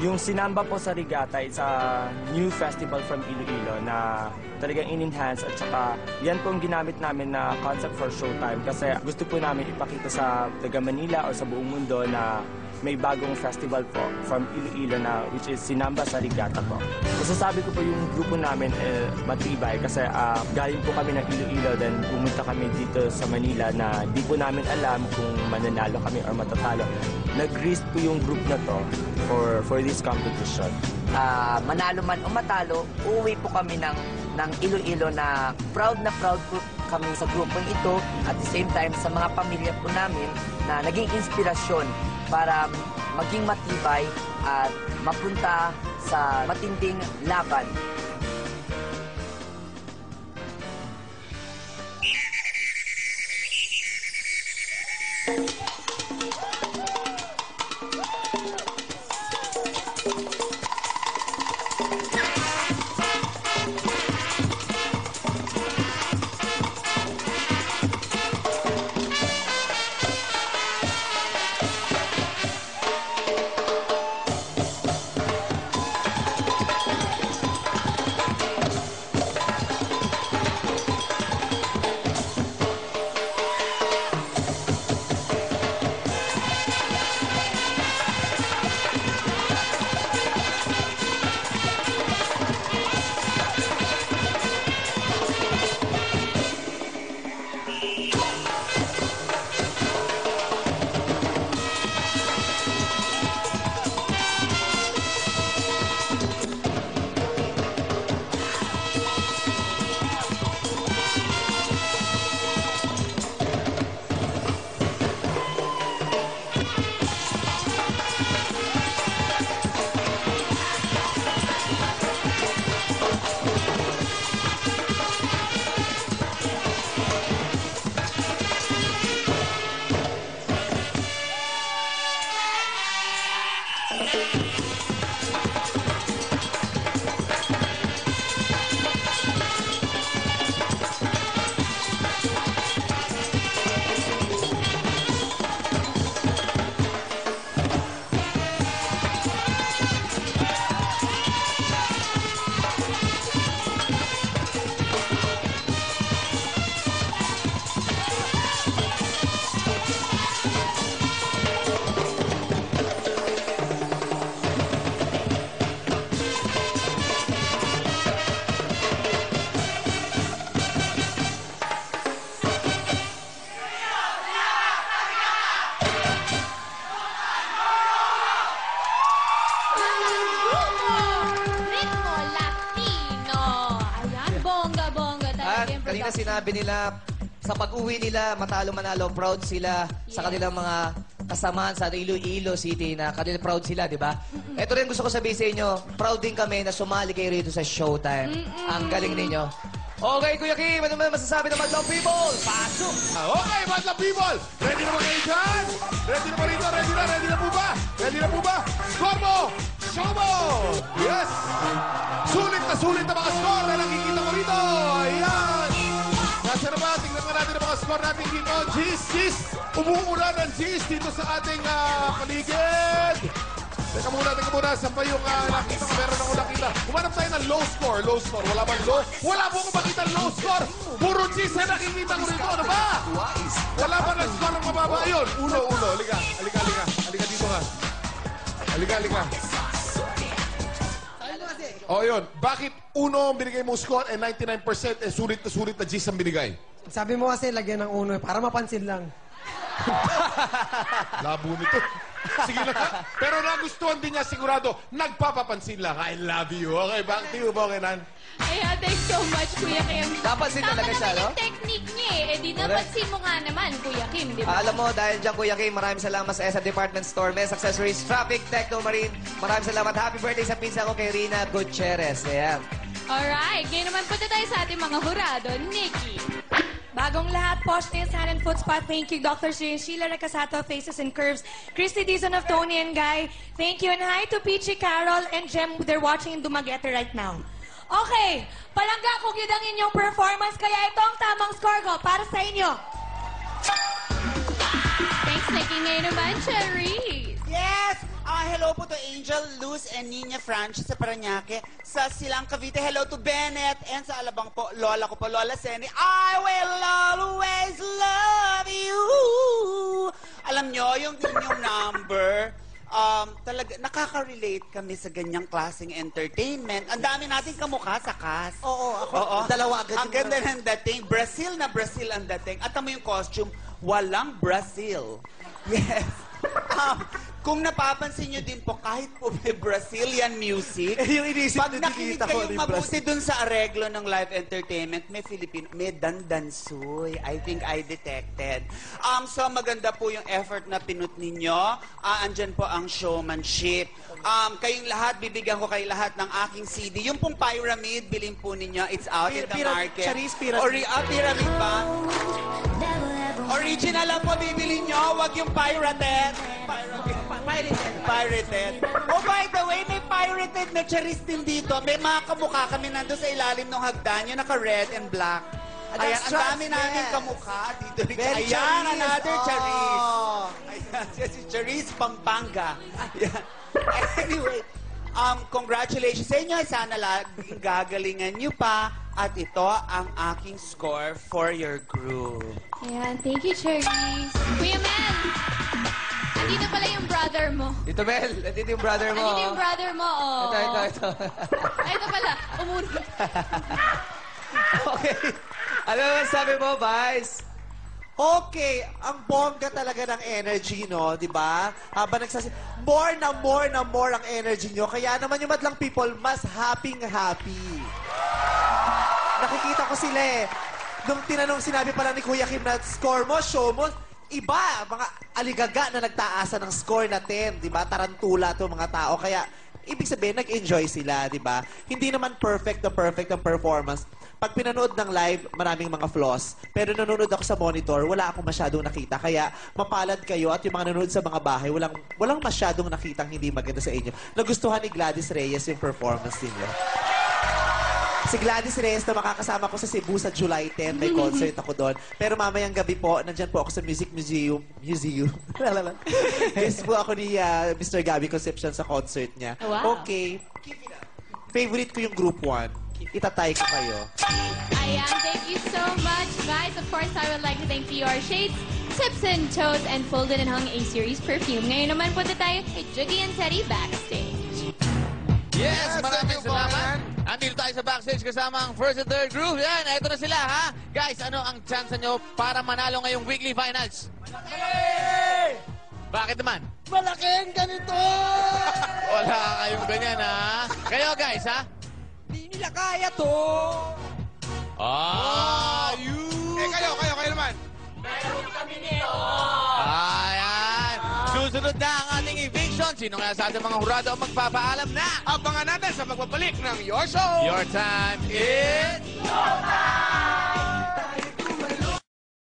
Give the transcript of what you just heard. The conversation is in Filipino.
Yung Sinamba po sa Rigata is a new festival from Iloilo na talagang in-enhance at saka yan po ang ginamit namin na concept for Showtime kasi gusto po namin ipakita sa taga Manila o sa buong mundo na may bagong festival po from Iloilo na which is Sinamba sa Rigata po. Masasabi ko po yung grupo namin matibay kasi galing po kami ng Iloilo then pumunta kami dito sa Manila na di po namin alam kung mananalo kami or matatalo. Nag-risk po yung group na to for this competition. Manalo man o matalo, uuwi po kami ng Iloilo na proud po kami sa grupong ito at the same time sa mga pamilya po namin na naging inspirasyon para maging matibay at mapunta sa matinding laban. Kanina sinabi nila, sa pag-uwi nila, matalo-manalo, proud sila sa kanilang mga kasamaan sa Iloilo City na kanila proud sila, di ba? Ito rin gusto ko sabihin sa inyo, proud din kami na sumali kayo rito sa Showtime. Ang galing ninyo. Okay, Kuya Kim, ano naman masasabi ng Madlang People? Pasok! Okay, Madlang People! Ready na ba kayo dyan? Ready na ba rito? Ready na po ba? Ready na po ba? Score mo! Show mo! Yes! Sulit na mga score na nakikita mo rito! Ayan! Nasa na ba? Tingnan nga natin ang mga score natin dito. Gis! Umuulan ng gis dito sa ating paligid. Teka muna. Saan ba yung nakita ko? Meron ako nakita. Humanap tayo ng low score. Wala bang low? Wala po akong makita low score. Puro gis na nakikita ko rito. Ano ba? Wala ba ng score ng mababa? Ayun. Ulo. Halika dito nga. Halika. O yun, bakit uno ang binigay mong score and 99% sulit na G's ang binigay? Sabi mo kasi lagyan ng uno para mapansin lang. Labo nito. Sige na. Pero nagustuhan din niya sigurado, nagpapapansin lang. I love you. Okay, back to you, Bokenan. Ayan, thanks so much, Kuya Kim. Napansin talaga siya, no? Tama naman yung technique niya eh. Di napansin mo nga naman, Kuya Kim, di ba? Alam mo, dahil dyan, Kuya Kim, maraming salamat sa SM Department Store, Men's Accessories, Traffic, Techno Marine. Maraming salamat. Happy birthday sa pinsa ko kay Rina Gutierrez. Ayan. Alright, ngayon naman punta tayo sa ating mga hurado. Nikki. Bagong lahat, Posh Nails, Hand and Foot Spa. Thank you, Dr. Sheila Recasato, Faces and Curves. Christy Dizon of Tony and Guy. Thank you. And hi to Peachy, Carol, and Jem. They're watching in Dumaguete right now. Okay, palangga kung yun ang inyong performance, kaya ito ang tamang score ko para sa inyo. Thanks, Nikki. Ngayon naman, Cherry. Yes! Hello hello po to Angel, Luz, and Nina Francis sa Parañaque. Sa Silang Cavite, hello to Bennett. And sa Alabang po, Lola ko po, Lola Seni. I will always love you. Alam nyo, yung inyong number, talaga, nakaka-relate kami sa ganyang klaseng entertainment. Ang dami natin kamukha sa cast. Oo, ako. Dalawa agad. Ang ganda ng dating. Brazil na Brazil ang dating. At mo yung costume, walang Brazil. Yes. Kung napapansin nyo din po, kahit po may Brazilian music, Yung inisip pag na nakinig nakikita ko, kayong di mabuti dun sa areglo ng live entertainment, may Filipino, may dandansoy. I think I detected. So maganda po yung effort na pinut ninyo. Andyan po ang showmanship. Kayong lahat, bibigyan ko kayo lahat ng aking CD. Yung pong Pyramid, bilhin po ninyo. It's out in the market. Charis, Pyramid. Pyramid ba? Original lang po bibili nyo, wag yung pirated. Pirated. Oh, by the way, may pirated na charis din dito. May mga kamukha kami nandun sa ilalim ng hagdan, yung naka-red and black. Ayan, ang dami namin kamukha dito. Very Ayan, charis. another Oh. charis. Ayan, si Charis Pampanga. Ayan. Anyway, congratulations sa inyo. Sana laging gagalingan nyo pa. At ito ang aking score for your group. Ayan, thank you, Cherry. Kuya Mel, andito pala yung brother mo. Dito, Bel. Dito yung brother mo. Andito yung brother mo, oh. Ito. Ay, ito pala. Umunod. Okay. Ano naman sabi mo, Vice? Okay, ang bongga talaga ng energy, no? Di ba? Habang more ang energy nyo. Kaya naman yung madlang people, mas happy. Nakikita ko sila eh. Nung tinanong, sinabi pala ni Kuya Kim na score mo, show mo, iba, mga aligaga na nagtaasa ng score na 10, di ba? Tarantula to mga tao. Kaya, ibig sabihin, nag-enjoy sila, di ba? Hindi naman perfect ang performance. Pag pinanood ng live, maraming mga flaws. Pero nanonood ako sa monitor, wala akong masyadong nakita. Kaya, mapalad kayo at yung mga nanonood sa mga bahay, walang masyadong nakitang hindi maganda sa inyo. Nagustuhan ni Gladys Reyes yung performance ninyo. Si Gladys Reyes na makakasama ko sa Cebu sa July 10. May concert ako doon. Pero mamayang gabi po, nandyan po ako sa Music Museum. Guest po ako ni Mr. Gabby Concepcion sa concert niya. Wow. Okay. Favorite ko yung Group 1. Itatay ko kayo. Ayan, thank you so much, guys. Of course, I would like to thank PR Shades, Tips and Toes, and Folded and Hung A-Series Perfume. Ngayon naman punta tayo kay Juggy and Teddy backstage. Yes, maraming salamat. Andito tayo sa backstage kasama ang first and third group. Yan, eto na sila, ha? Guys, ano ang chance nyo para manalo ngayong weekly finals? Malaki! Bakit naman? Malaking ganito! Wala kayong ganyan, ha? Kayo, guys, ha? Hindi nila kaya to! Kayo naman. Ayan. Susunod na ang ating eviction. Sino nga sa ating mga hurado ang magpapaalam na? Abangan natin sa pagbabalik ng Your Show. Your time is...